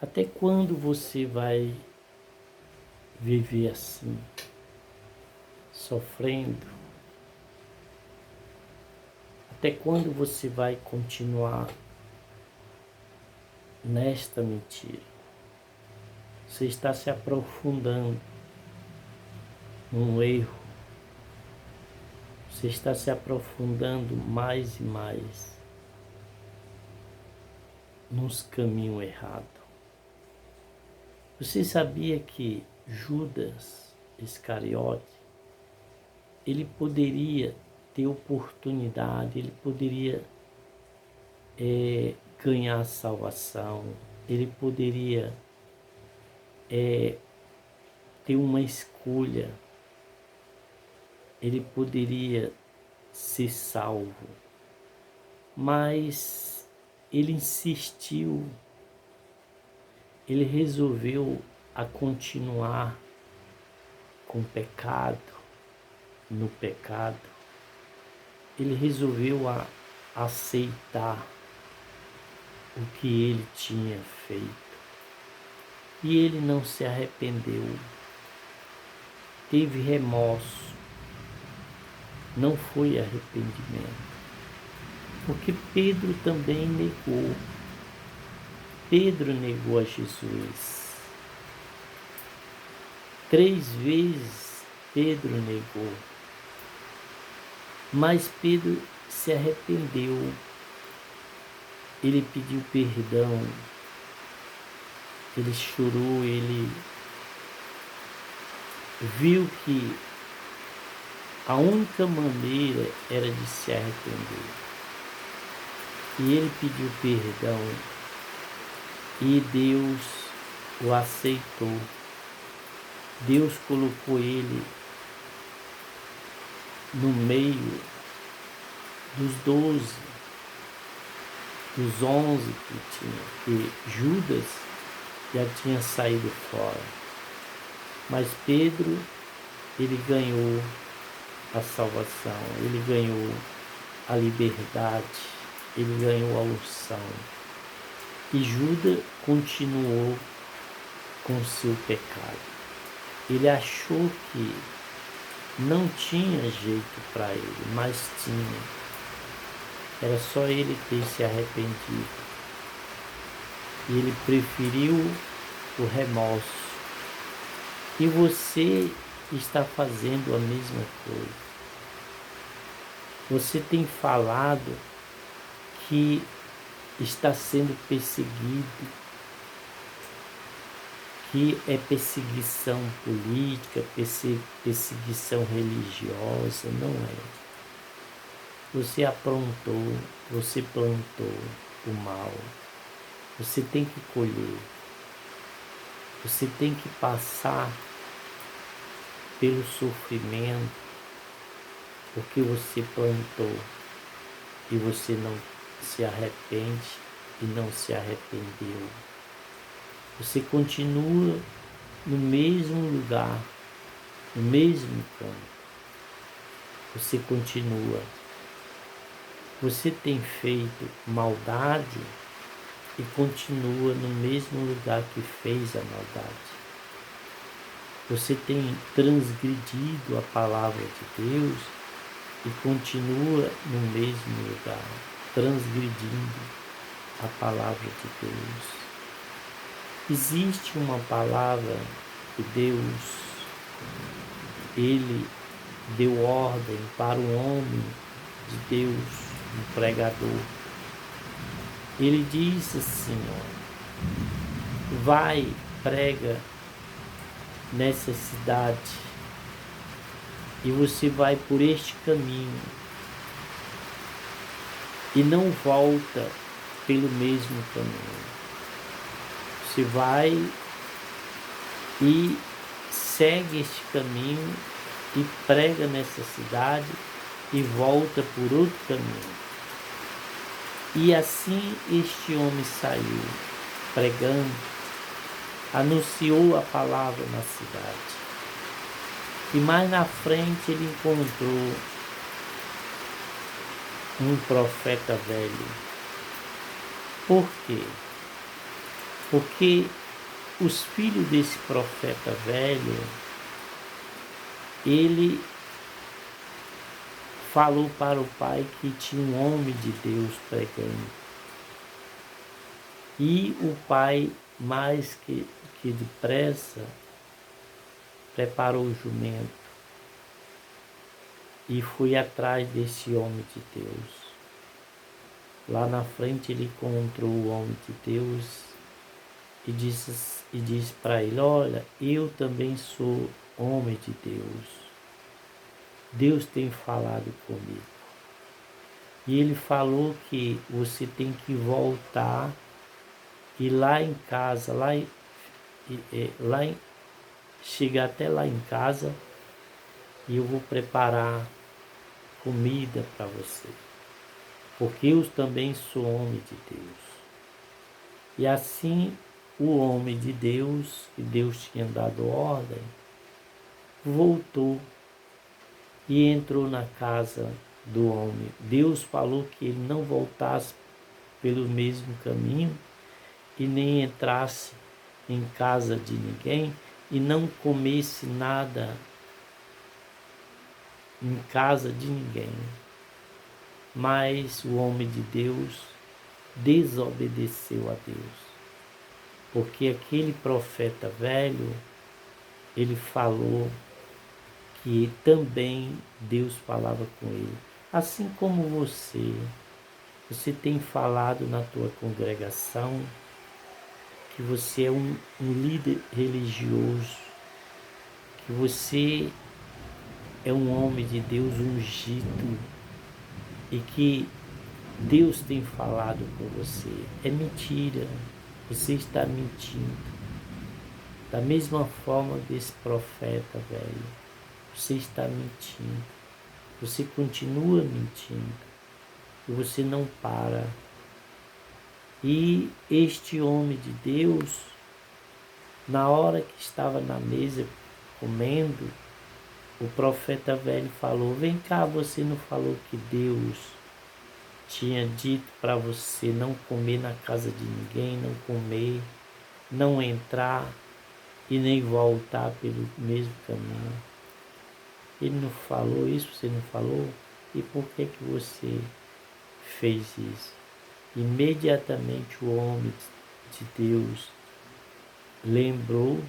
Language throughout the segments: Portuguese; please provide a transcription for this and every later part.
Até quando você vai viver assim, sofrendo? Até quando você vai continuar nesta mentira? Você está se aprofundando num erro. Você está se aprofundando mais e mais nos caminhos errados. Você sabia que Judas Iscariote, ele poderia ter oportunidade, ele poderia ganhar salvação, ele poderia ter uma escolha, ele poderia ser salvo, mas ele insistiu, ele resolveu a continuar com o pecado, no pecado, ele resolveu aceitar o que ele tinha feito. E ele não se arrependeu, teve remorso, não foi arrependimento. Porque Pedro também negou. Pedro negou a Jesus. 3 vezes Pedro negou. Mas Pedro se arrependeu. Ele pediu perdão. Ele chorou, ele viu que a única maneira era de se arrepender. E ele pediu perdão. E Deus o aceitou. Deus colocou ele no meio dos 12, dos 11 que tinha, que Judas já tinha saído fora. Mas Pedro, ele ganhou a salvação, ele ganhou a liberdade, ele ganhou a unção. E Judas continuou com seu pecado. Ele achou que não tinha jeito para ele, mas tinha. Era só ele ter se arrependido. E ele preferiu o remorso. E você está fazendo a mesma coisa. Você tem falado que está sendo perseguido, que é perseguição política, perseguição religiosa. Não é. Você aprontou, você plantou o mal. Você tem que colher. Você tem que passar pelo sofrimento, porque você plantou e você não se arrepende e não se arrependeu. Você continua no mesmo lugar, no mesmo campo. Você continua. Você tem feito maldade e continua no mesmo lugar que fez a maldade. Você tem transgredido a palavra de Deus e continua no mesmo lugar, transgredindo a palavra de Deus. Existe uma palavra que Deus, Ele deu ordem para um homem de Deus, um pregador. Ele diz assim, ó, vai, prega nessa cidade e você vai por este caminho e não volta pelo mesmo caminho. Você vai e segue este caminho e prega nessa cidade e volta por outro caminho. E assim este homem saiu pregando, anunciou a palavra na cidade. E mais na frente ele encontrou um profeta velho. Por quê? Porque os filhos desse profeta velho, ele falou para o pai que tinha um homem de Deus pregando. E o pai, mais que depressa, preparou o jumento e foi atrás desse homem de Deus. Lá na frente ele encontrou o homem de Deus e disse para ele: olha, eu também sou homem de Deus. Deus tem falado comigo. E ele falou que você tem que voltar e lá em casa, chegar até lá em casa e eu vou preparar comida para você. Porque eu também sou homem de Deus. E assim o homem de Deus, que Deus tinha dado ordem, voltou e entrou na casa do homem. Deus falou que ele não voltasse pelo mesmo caminho e nem entrasse em casa de ninguém e não comesse nada em casa de ninguém. Mas o homem de Deus desobedeceu a Deus. Porque aquele profeta velho, ele falou que também Deus falava com ele. Assim como você tem falado na tua congregação que você é um líder religioso, que você é um homem de Deus ungido e que Deus tem falado com você. É mentira, você está mentindo. Da mesma forma desse profeta velho, você está mentindo, você continua mentindo e você não para. E este homem de Deus, na hora que estava na mesa comendo, o profeta velho falou: vem cá, você não falou que Deus tinha dito para você não comer na casa de ninguém, não comer, não entrar e nem voltar pelo mesmo caminho? Ele não falou isso, você não falou? E por que você fez isso? Imediatamente o homem de Deus lembrou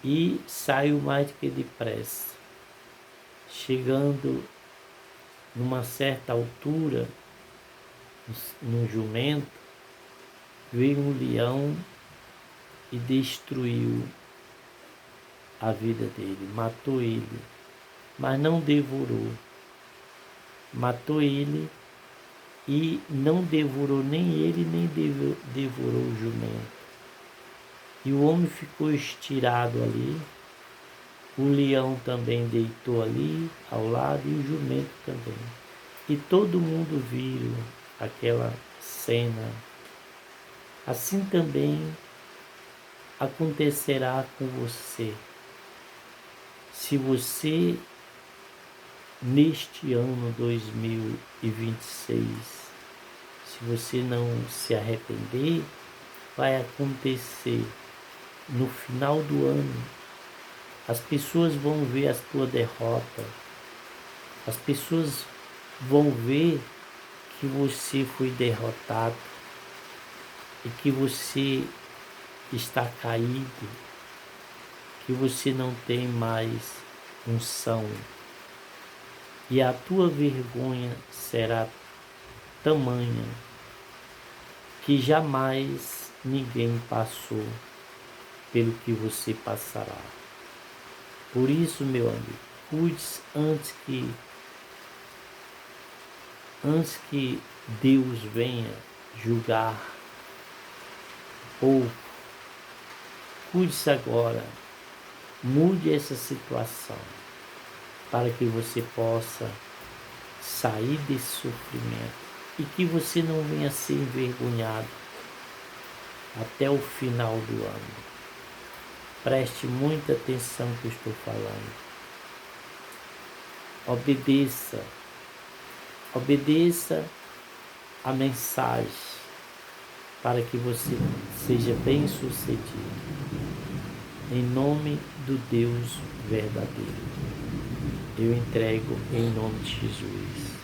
e saiu mais do que depressa. Chegando numa certa altura, num jumento, veio um leão e destruiu a vida dele, matou ele, mas não devorou. Matou ele e não devorou nem ele, nem devorou o jumento. E o homem ficou estirado ali, o leão também deitou ali ao lado e o jumento também. E todo mundo viu aquela cena. Assim também acontecerá com você. Se você, neste ano 2026, se você não se arrepender, vai acontecer no final do ano. As pessoas vão ver a tua derrota. As pessoas vão ver que você foi derrotado e que você está caído, que você não tem mais unção. E a tua vergonha será tamanha que jamais ninguém passou pelo que você passará. Por isso, meu amigo, cuide-se antes que Deus venha julgar o povo. Cuide-se agora, mude essa situação para que você possa sair desse sofrimento e que você não venha ser envergonhado até o final do ano. Preste muita atenção no que eu estou falando. Obedeça a mensagem. para que você seja bem-sucedido. Em nome do Deus verdadeiro, eu entrego em nome de Jesus.